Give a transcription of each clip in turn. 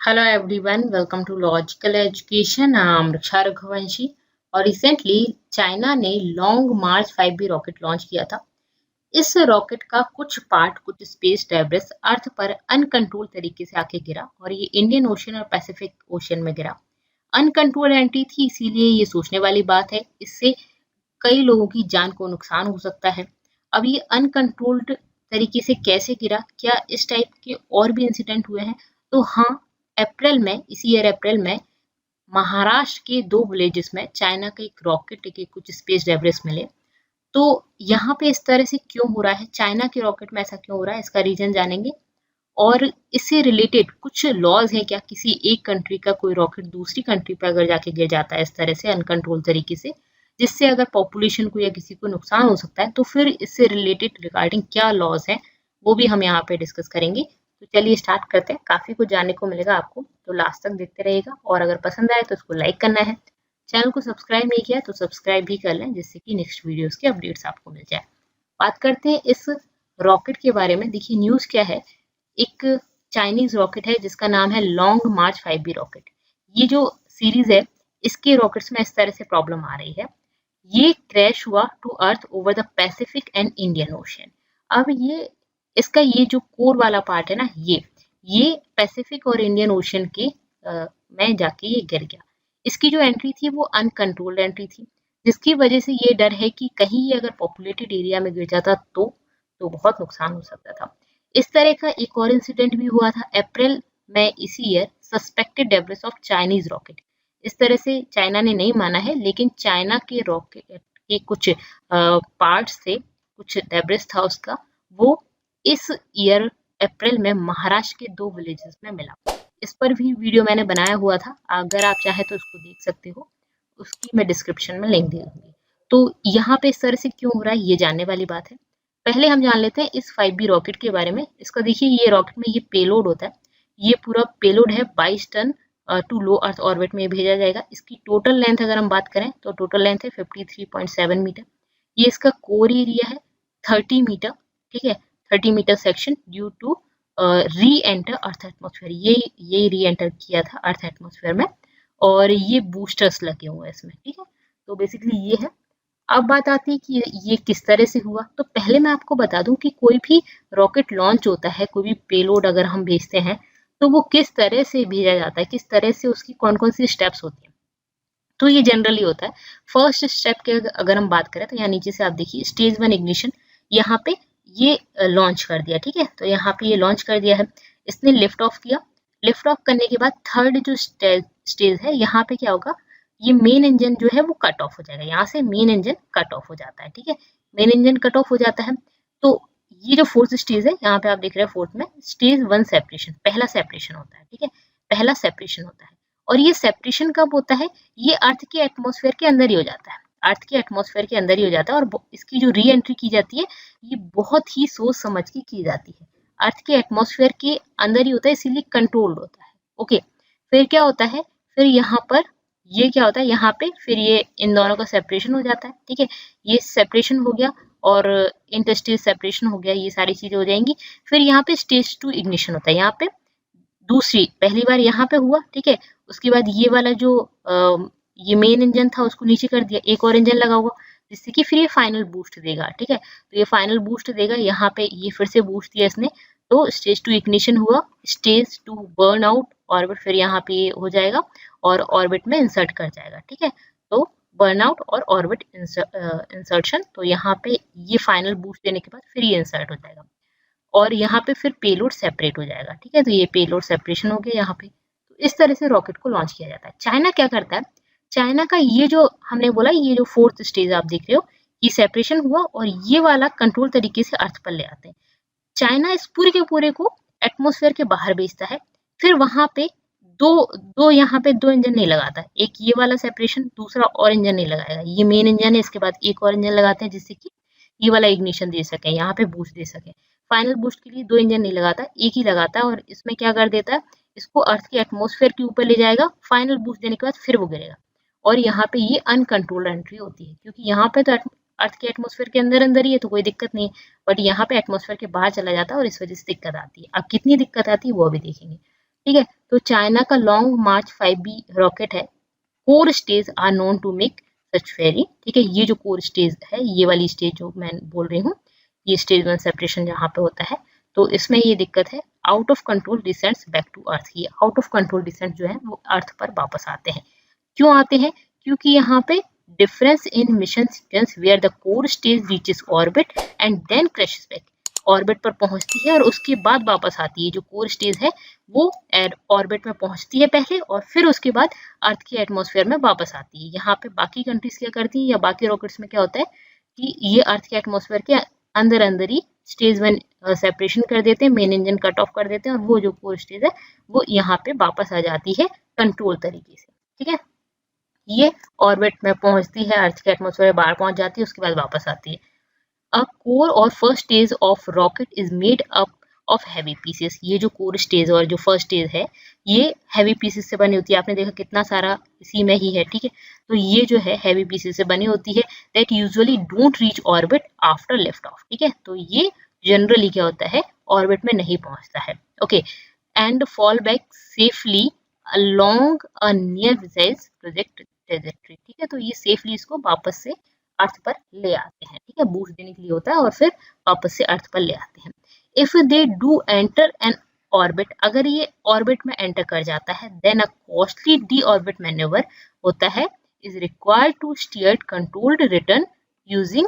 Hello everyone, welcome to Logical Education. I'm रक्षा रघुवंशी और recently China ने long March 5B rocket launch किया था। इस रॉकेट का कुछ पार्ट कुछ स्पेस डेब्रिस अर्थ पर अनकंट्रोल तरीके से आके गिरा और ये इंडियन ओशन और पैसिफिक ओशन में गिरा। अनकंट्रोल एंट्री थी, इसीलिए ये सोचने वाली बात है। इससे कई लोगों की जान को नुकसान हो सकता है। अब ये अनकंट्रोल्ड तरीके से कैसे गिरा, क्या इस टाइप के और भी इंसिडेंट हुए हैं? तो हाँ, इसी ईयर अप्रैल में महाराष्ट्र के 2 विलेजेस में चाइना के एक रॉकेट के कुछ स्पेस डेब्रिस मिले। तो यहाँ पे इस तरह से क्यों हो रहा है, चाइना के रॉकेट में ऐसा क्यों हो रहा है, इसका रीजन जानेंगे। और इससे रिलेटेड कुछ लॉज है क्या, किसी एक कंट्री का कोई रॉकेट दूसरी कंट्री पर अगर जाके गिर जाता है इस तरह से अनकंट्रोल तरीके से, जिससे अगर पॉपुलेशन को या किसी को नुकसान हो सकता है, तो फिर इससे रिलेटेड रिगार्डिंग क्या लॉज है वो भी हम यहाँ पे डिस्कस करेंगे। तो चलिए स्टार्ट करते हैं। काफी कुछ जानने को मिलेगा आपको, तो लास्ट तक देखते रहिएगा। और अगर पसंद आए तो इसको लाइक करना है। चैनल को सब्सक्राइब नहीं किया तो सब्सक्राइब भी कर लें, जिससे कि नेक्स्ट वीडियोस के अपडेट्स आपको मिल जाए। बात करते हैं इस रॉकेट के बारे में। देखिए न्यूज क्या है, एक चाइनीज रॉकेट है जिसका नाम है लॉन्ग मार्च 5B रॉकेट। ये जो सीरीज है इसके रॉकेट्स में इस तरह से प्रॉब्लम आ रही है। ये क्रैश हुआ to earth over the Pacific and Indian Ocean. अब ये जो कोर वाला पार्ट है ना, ये पैसिफिक और इंडियन ओशन के में जाके ये गिर गया। इसकी जो एंट्री थी वो अनकंट्रोल्ड एंट्री थी, जिसकी वजह से ये डर है कि कहीं ये अगर पॉपुलेटेड एरिया में गिर जाता तो बहुत नुकसान हो सकता था। इस तरह का एक और इंसिडेंट भी हुआ था अप्रैल में इसी year, suspected debris of Chinese rocket. इस तरह से चाइना ने नहीं माना है, लेकिन चाइना के रॉकेट के कुछ पार्ट्स से कुछ डेब्रिस था उसका, वो इस ईयर अप्रैल में महाराष्ट्र के 2 विलेजेस में मिला। इस पर भी वीडियो मैंने बनाया हुआ था, अगर आप चाहे तो उसको देख सकते हो, उसकी मैं डिस्क्रिप्शन में लिंक दे दूंगी। तो यहाँ पे इस तरह से क्यों हो रहा है ये जानने वाली बात है। पहले हम जान लेते हैं इस 5B रॉकेट के बारे में। इसका देखिए, ये रॉकेट में ये पेलोड होता है, ये पूरा पेलोड है 22 ton to low earth orbit में भेजा जाएगा। इसकी टोटल लेंथ अगर हम बात करें तो टोटल लेंथ है 53.7 मीटर। ये इसका कोर एरिया है 30 मीटर, ठीक है, 30 metre section due to reenter earth atmosphere. ये री एंटर किया था अर्थ एटमोस्फेयर में, और ये बूस्टर्स लगे हुए हैं इसमें, ठीक है। तो बेसिकली ये है। अब बात आती है कि ये किस तरह से हुआ। तो पहले मैं आपको बता दूं कि कोई भी रॉकेट लॉन्च होता है, कोई भी पेलोड अगर हम भेजते हैं, तो वो किस तरह से भेजा जाता है, किस तरह से उसकी कौन कौन सी स्टेप्स होती हैं। तो ये जनरली होता है, फर्स्ट स्टेप के अगर हम बात करें तो यहाँ नीचे से आप देखिए स्टेज 1 इग्निशन, यहाँ पे ये लॉन्च कर दिया, ठीक है। तो यहाँ पे ये लॉन्च कर दिया है, इसने लिफ्ट ऑफ किया। लिफ्ट ऑफ करने के बाद थर्ड जो स्टेज है, यहाँ पे क्या होगा, ये मेन इंजन जो है वो कट ऑफ हो जाएगा। यहाँ से मेन इंजन कट ऑफ हो जाता है, ठीक है, मेन इंजन कट ऑफ हो जाता है। तो ये जो फोर्थ स्टेज है, यहाँ पे आप देख रहे हैं फोर्थ में स्टेज 1 सेपरेशन, पहला सेपरेशन होता है, ठीक है, पहला सेपरेशन होता है। और ये सेपरेशन कब होता है, ये अर्थ के एटमॉस्फेयर के अंदर ही हो जाता है, अर्थ के एटमॉस्फेयर के अंदर ही हो जाता है। और इसकी जो री एंट्री की जाती है, ये बहुत ही सोच समझ के की जाती है, अर्थ के एटमॉस्फेयर के अंदर ही होता है, इसीलिए कंट्रोल्ड होता है। ओके, फिर क्या होता है, फिर यहाँ पर ये क्या होता है, यहाँ पे फिर ये इन दोनों का सेपरेशन हो जाता है, ठीक है, ये सेपरेशन हो गया और इंटरस्टेज सेपरेशन हो गया, ये सारी चीजें हो जाएंगी। फिर यहाँ पे स्टेज 2 इग्निशन होता है, यहाँ पे दूसरी, पहली बार यहाँ पे हुआ, ठीक है, उसके बाद ये वाला जो ये मेन इंजन था उसको नीचे कर दिया, एक और इंजन लगा हुआ, जिससे कि फिर ये फाइनल बूस्ट देगा, ठीक है। तो ये फाइनल बूस्ट देगा, यहाँ पे ये फिर से बूस्ट दिया इसने, तो स्टेज 2 इग्निशन हुआ, स्टेज 2 बर्न आउट ऑर्बिट फिर यहाँ पे हो जाएगा और ऑर्बिट में इंसर्ट कर जाएगा, ठीक है। तो बर्नआउट और ऑर्बिट इंसर्शन, तो यहाँ पे ये फाइनल बूस्ट देने के बाद फिर ये इंसर्ट हो जाएगा और यहाँ पे फिर पेलोड सेपरेट हो जाएगा, ठीक है। तो ये पेलोड सेपरेशन हो गया यहाँ पे। तो इस तरह से रॉकेट को लॉन्च किया जाता है। चाइना क्या करता है, चाइना का ये जो हमने बोला, ये जो फोर्थ स्टेज आप देख रहे हो, ये सेपरेशन हुआ और ये वाला कंट्रोल तरीके से अर्थ पर ले आते हैं। चाइना इस पूरे के पूरे को एटमोस्फेयर के बाहर भेजता है, फिर वहां पे यहाँ पे 2 इंजन नहीं लगाता, एक ये वाला सेपरेशन, दूसरा और इंजन नहीं लगाएगा, ये मेन इंजन है, इसके बाद एक और इंजन लगाते हैं जिससे कि ये वाला इग्निशन दे सके, यहाँ पे बूस्ट दे सके। फाइनल बूस्ट के लिए 2 इंजन नहीं लगाता, एक ही लगाता है, और इसमें क्या कर देता है, इसको अर्थ के एटमोस्फेयर के ऊपर ले जाएगा, फाइनल बूस्ट देने के बाद फिर वो गिरेगा। और यहाँ पे ये अनकंट्रोल्ड एंट्री होती है, क्योंकि यहाँ पे तो अर्थ के एटमोस्फेयर के अंदर अंदर ही है, तो कोई दिक्कत नहीं है, बट यहाँ पे एटमोस्फेयर के बाहर चला जाता है और इस वजह से दिक्कत आती है। अब कितनी दिक्कत आती है वो भी देखेंगे। ठीक है। तो चाइना का लॉन्ग मार्च 5B रॉकेट है, core stage are known to make such fairing. ठीक है, ये जो कोर स्टेज है, ये वाली स्टेज जो मैं बोल रही हूँ, ये स्टेज 1 सेपरेशन जहाँ पे होता है, तो इसमें ये दिक्कत है, out of control descents back to earth. ये आउट ऑफ कंट्रोल डिसेंट जो है वो अर्थ पर वापस आते हैं। क्यों आते हैं? क्योंकि यहाँ पे difference in mission sequence where the core stage reaches orbit and then crashes back. Orbit पर पहुंचती है और उसके बाद वापस आती है। जो कोर स्टेज है वो ऑर्बिट में पहुंचती है पहले और फिर उसके बाद अर्थ के एटमॉस्फेयर में वापस आती है। यहाँ पे बाकी कंट्रीज क्या करती है या बाकी रॉकेट्स में क्या होता है कि ये अर्थ के एटमॉस्फेयर के अंदर अंदर ही स्टेज 1 सेपरेशन कर देते हैं, मेन इंजन कट ऑफ कर देते हैं और वो जो कोर स्टेज है वो यहाँ पे वापस आ जाती है कंट्रोल तरीके से। ठीक है, ये ऑर्बिट में पहुंचती है, अर्थ के एटमॉस्फेयर में बाहर पहुंच जाती है, उसके बाद वापस आती है। अ कोर और first stage of rocket is made up of heavy pieces. ये जो कोर स्टेज और जो फर्स्ट स्टेज है ये हैवी पीसेस से बनी होती है। आपने देखा कितना सारा इसी में ही है। ठीक है, तो ये जो है हैवी पीसेस से बनी होती है, that usually don't reach orbit after lift off. ठीक है, तो ये जनरली क्या होता है, ऑर्बिट में नहीं पहुंचता है। Okay, and fall back safely along a near precise project trajectory. ठीक है, तो ये सेफली इसको वापस से अर्थ पर ले आते हैं। ठीक है, बूस्ट देने के लिए होता है और फिर वापस से अर्थ पर ले आते हैं। If they do enter an orbit, अगर ये ऑर्बिट में एंटर कर जाता है, then a costly deorbit manoeuvre होता है, is required to steer controlled return using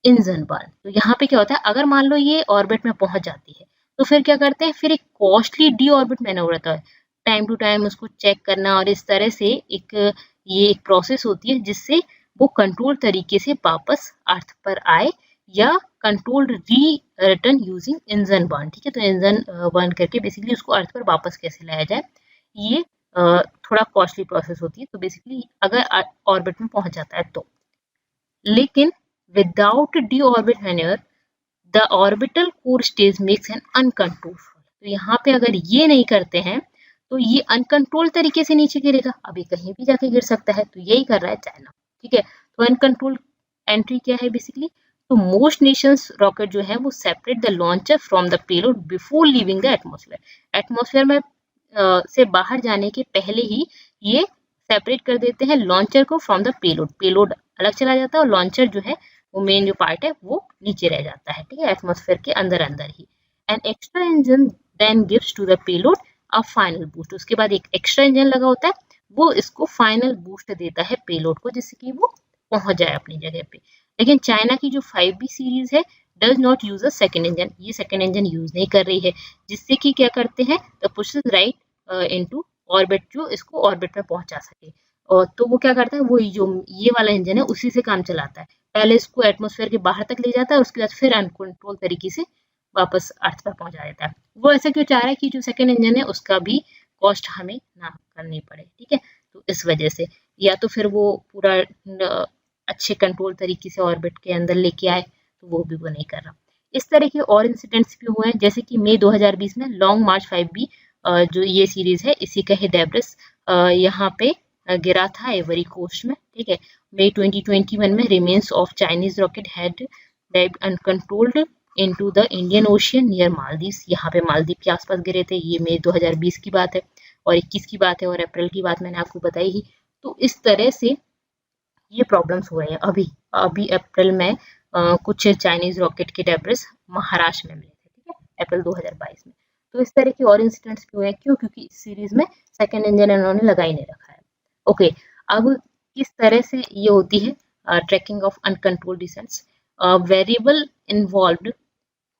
engine burn. तो यहाँ पे क्या होता है, अगर मान लो ये ऑर्बिट में पहुंच जाती है तो फिर क्या करते हैं, फिर एक कॉस्टली डी ऑर्बिट मैन्यूवर होता है, टाइम टू टाइम उसको चेक करना और इस तरह से ये एक प्रोसेस होती है जिससे वो कंट्रोल तरीके से वापस अर्थ पर आए या कंट्रोल्ड री रिटर्न यूजिंग इंजन बर्न। ठीक है, तो इंजन बर्न करके बेसिकली उसको अर्थ पर वापस कैसे लाया जाए, ये थोड़ा कॉस्टली प्रोसेस होती है। तो बेसिकली अगर ऑर्बिट में पहुंच जाता है तो, लेकिन without D orbit manoeuvre the orbital core stage makes an uncontrolled. तो यहाँ पे अगर ये नहीं करते हैं तो ये अनकंट्रोल तरीके से नीचे गिरेगा, अभी कहीं भी जाके गिर सकता है। तो यही कर रहा है चाइना। ठीक है, तो अनकंट्रोल एंट्री क्या है बेसिकली, तो मोस्ट नेशंस रॉकेट जो है वो separate the launcher from the payload before leaving the atmosphere. Atmosphere में से बाहर जाने के पहले ही ये सेपरेट कर देते हैं लॉन्चर को फ्रॉम द पेलोड। पेलोड अलग चला जाता है और लॉन्चर जो है वो मेन जो पार्ट है वो नीचे रह जाता है। ठीक है, एटमॉस्फेयर के अंदर अंदर ही। An extra engine then gives to the payload a final boost. उसके बाद एक एक्स्ट्रा इंजन लगा होता है, वो इसको फाइनल बूस्ट देता है पेलोड को, जिससे कि वो पहुंच जाए अपनी जगह पे। लेकिन चाइना की जो 5B सीरीज है does not use a second engine, ये सेकेंड इंजन यूज नहीं कर रही है, जिससे कि क्या करते हैं, the pushes right into orbit, जो इसको ऑर्बिट में पहुंचा सके। और तो वो क्या करता है, वो जो ये वाला इंजन है उसी से काम चलाता है, पहले इसको एटमॉस्फेयर के बाहर तक ले जाता है, उसके बाद फिर अनकंट्रोल तरीके से वापस अर्थ पर पहुंचा देता है। वो ऐसा क्यों चाह रहा है कि जो सेकेंड इंजन है उसका भी कॉस्ट हमें ना करनी पड़े। ठीक है, तो इस वजह से, या तो फिर वो पूरा अच्छे कंट्रोल तरीके से ऑर्बिट के अंदर लेके आए, तो वो भी वो नहीं कर रहा। इस तरह के और इंसिडेंट्स भी हुए हैं, जैसे कि मई 2020 में लॉन्ग मार्च 5B जो ये सीरीज है इसी का ही डेब्रिस यहाँ पे गिरा था एवरी कोस्ट में। ठीक है, मई 2021 में remains of Chinese rocket had dived uncontrolled into the Indian ocean near Maldives. यहाँ पे मालदीव के आसपास गिरे थे। ये मई 2020 की बात है और 21 की बात है और अप्रैल की बात मैंने आपको बताई ही। तो इस तरह से ये प्रॉब्लम्स हो रहे हैं। अभी अप्रैल में कुछ चाइनीज रॉकेट के डेब्रिस महाराष्ट्र में मिले थे। ठीक है, अप्रैल 2022 में। तो इस तरह के और इंसिडेंट्स भी हुए हैं। क्यों? क्योंकि इस सीरीज में सेकेंड इंजन इन्होंने लगा ही नहीं रखा है। ओके, अब किस तरह से ये होती है tracking of uncontrolled descents. Variable involved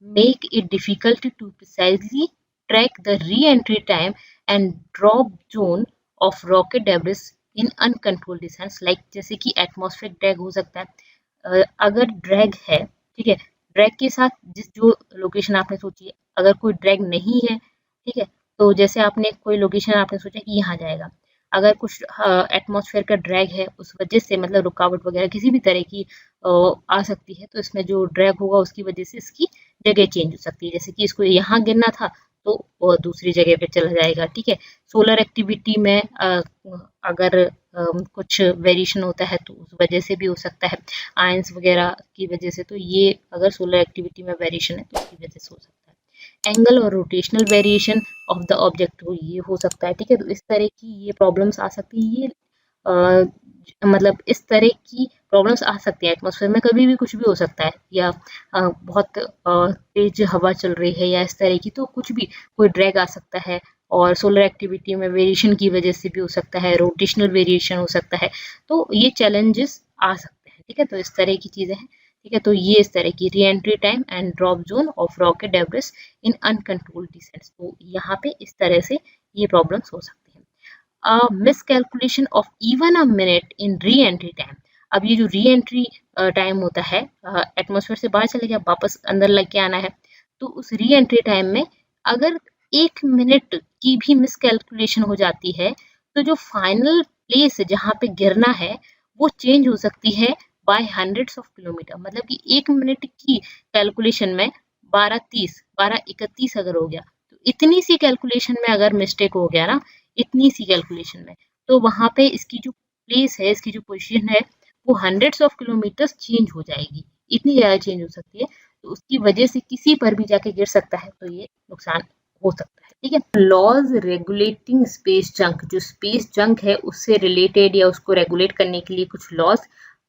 make it difficult to precisely track the re-entry time and drop zone of rocket debris in uncontrolled descents, like जैसे कि एटमॉस्फेरिक ड्रैग हो सकता है। अगर ड्रैग है, ठीक है, ड्रैग के साथ जो लोकेशन आपने सोची है, अगर कोई ड्रैग नहीं है, ठीक है, तो जैसे आपने कोई लोकेशन आपने सोचा कि यहाँ जाएगा, अगर कुछ एटमॉस्फेयर का ड्रैग है उस वजह से, मतलब रुकावट वगैरह किसी भी तरह की आ सकती है, तो इसमें जो ड्रैग होगा उसकी वजह से इसकी जगह चेंज हो सकती है। जैसे कि इसको यहाँ गिरना था तो वो दूसरी जगह पे चला जाएगा। ठीक है, सोलर एक्टिविटी में अगर कुछ वेरिएशन होता है तो उस वजह से भी हो सकता है, आयंस वगैरह की वजह से। तो ये अगर सोलर एक्टिविटी में वेरिएशन है तो उसकी वजह से हो सकता है। एंगल और rotational variation of the object, तो ये हो सकता है, ठीक है। तो इस तरह की ये प्रॉब्लम्स आ सकती है, ये मतलब इस तरह की प्रॉब्लम्स आ सकती है। एटमॉस्फेयर में कभी भी कुछ भी हो सकता है, या बहुत तेज हवा चल रही है या इस तरह की, तो कुछ भी कोई ड्रैग आ सकता है। और सोलर एक्टिविटी में वेरिएशन की वजह से भी हो सकता है, रोटेशनल वेरिएशन हो सकता है, तो ये चैलेंजेस आ सकते हैं, ठीक है। तो इस तरह की चीजें हैं, ठीक है। तो ये इस तरह की re entry time and drop zone of rocket debris in uncontrolled descents, तो यहाँ पे इस तरह से ये प्रॉब्लम्स हो सकती हैं। Miscalculation of even a minute in re entry time, अब ये जो री एंट्री टाइम होता है, एटमॉस्फेयर से बाहर चले गया, वापस अंदर लग के आना है, तो उस री एंट्री टाइम में अगर 1 मिनट की भी मिसकैलकुलेशन हो जाती है, तो जो फाइनल प्लेस जहाँ पे गिरना है वो चेंज हो सकती है बाय हंड्रेड्स ऑफ किलोमीटर। मतलब कि 1 मिनट की कैलकुलेशन में 12:31 अगर हो गया, तो इतनी सी कैलकुलेशन में अगर मिस्टेक हो गया ना, इतनी सी कैलकुलेशन में, तो वहां पे इसकी जो प्लेस है, इसकी जो पोजीशन है, वो हंड्रेड्स ऑफ किलोमीटर्स चेंज हो जाएगी, इतनी ज्यादा चेंज हो सकती है। तो उसकी वजह से किसी पर भी जाके गिर सकता है, तो ये नुकसान हो सकता है, ठीक है। लॉज रेगुलेटिंग स्पेस जंक, जो स्पेस जंक है उससे रिलेटेड या उसको रेगुलेट करने के लिए कुछ लॉज,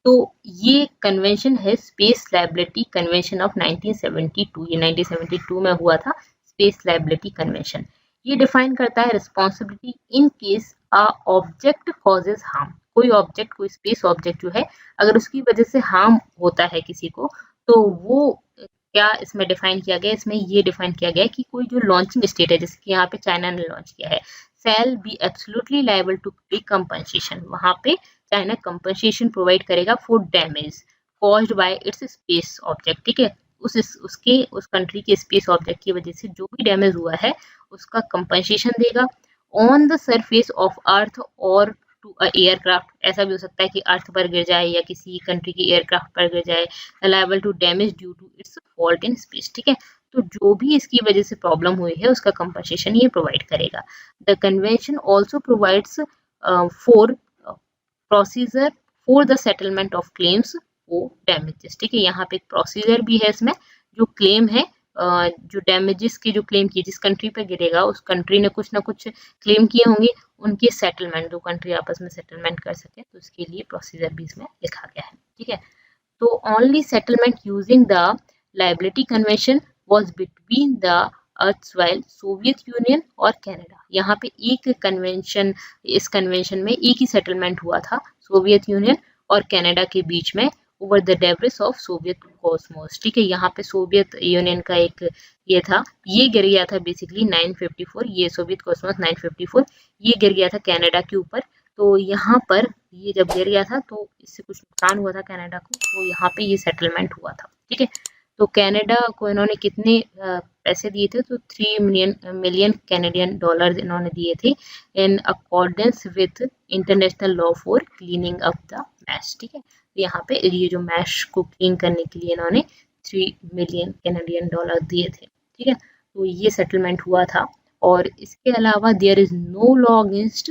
तो ये कन्वेंशन है स्पेस लायबिलिटी कन्वेंशन ऑफ 1972, ये 1972 में हुआ था स्पेस लायबिलिटी कन्वेंशन। ये डिफाइन करता है responsibility in case a object causes harm, कोई ऑब्जेक्ट, कोई स्पेस ऑब्जेक्ट जो है, अगर उसकी वजह से हार्म होता है किसी को, तो वो क्या इसमें डिफाइन किया गया, इसमें ये डिफाइन किया गया कि कोई जो लॉन्चिंग स्टेट है, जैसे कि यहाँ पे चाइना ने लॉन्च किया है, shall be absolutely liable to pay compensation, वहां पे चाइना कंपनसेशन प्रोवाइड करेगा for damage caused by its space object, ठीक है। उस कंट्री के स्पेस ऑब्जेक्ट की वजह से जो भी डैमेज हुआ है उसका कंपनसेशन देगा on the surface of earth और टू एयरक्राफ्ट, ऐसा भी हो सकता है कि अर्थ पर गिर जाए या किसी कंट्री के एयरक्राफ्ट पर गिर जाए, liable to damage due to its fault in space, ठीक है। तो जो भी इसकी वजह से प्रॉब्लम हुई है उसका कंपनसेशन ये प्रोवाइड करेगा। The convention also provides for procedure for the settlement of claims for damages, ठीक है। यहाँ पे एक प्रोसीजर भी है इसमें, जो क्लेम है, जो डैमेजेस के जो क्लेम किए, जिस कंट्री पे गिरेगा उस कंट्री ने कुछ ना कुछ क्लेम किए होंगे, उनके सेटलमेंट, दो कंट्री आपस में सेटलमेंट कर सके, तो उसके लिए प्रोसीजर भी इसमें लिखा गया है, ठीक है। तो only settlement using the liability convention was between the erstwhile Soviet Union और कनाडा, यहाँ पे एक कन्वेंशन, इस कन्वेंशन में एक ही सेटलमेंट हुआ था सोवियत यूनियन और कनाडा के बीच में over the debris of Soviet Cosmos, ठीक है। यहाँ पे सोवियत यूनियन का एक ये था, ये गिर गया था बेसिकली 954, ये सोवियत कॉस्मोस 954 ये गिर गया था कनाडा के ऊपर। तो यहाँ पर ये जब गिर गया था तो इससे कुछ नुकसान हुआ था कनाडा को, तो यहाँ पे ये सेटलमेंट हुआ था, ठीक है। तो कनाडा को इन्होंने कितने पैसे दिए थे, तो 3 मिलियन कैनेडियन डॉलर इन्होंने दिए थे in accordance with international law for cleaning up the mash, ठीक है। तो यहाँ पे ये जो मैश को क्लीन करने के लिए इन्होंने 3 मिलियन कैनेडियन डॉलर दिए थे, ठीक है। तो ये सेटलमेंट हुआ था। और इसके अलावा there is no law against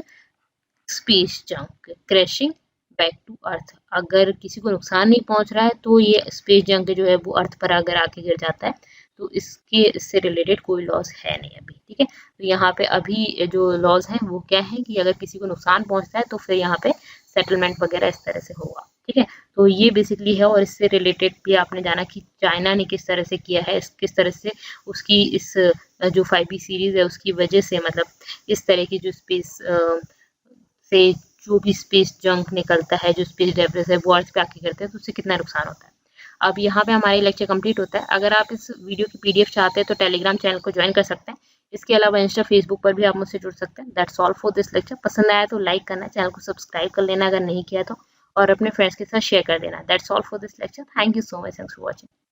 space junk crashing back to earth, अगर किसी को नुकसान नहीं पहुंच रहा है तो ये स्पेस जंक जो है वो अर्थ पर अगर आके गिर जाता है, तो इससे रिलेटेड कोई लॉस है नहीं अभी, ठीक है। तो यहाँ पे अभी जो लॉज हैं वो क्या है कि अगर किसी को नुकसान पहुंचता है तो फिर यहाँ पे सेटलमेंट वगैरह इस तरह से होगा, ठीक है। तो ये बेसिकली है। और इससे रिलेटेड भी आपने जाना कि चाइना ने किस तरह से किया है, किस तरह से उसकी इस जो 5B सीरीज है उसकी वजह से, मतलब इस तरह की जो स्पेस से जो भी स्पेस जंक निकलता है, जो स्पेस डेब्रिस है, वो अर्थ पे आके करते हैं, तो उससे कितना नुकसान होता है। अब यहाँ पे हमारी लेक्चर कंप्लीट होता है। अगर आप इस वीडियो की PDF चाहते हैं तो टेलीग्राम चैनल को ज्वाइन कर सकते हैं। इसके अलावा इंस्टा फेसबुक पर भी आप मुझसे जुड़ सकते हैं। That's all for this lecture. पसंद आया तो लाइक करना, चैनल को सब्सक्राइब कर लेना अगर नहीं किया तो, और अपने फ्रेंड्स के साथ शेयर कर देना। That's all for this lecture. Thank you so much, thanks for watching.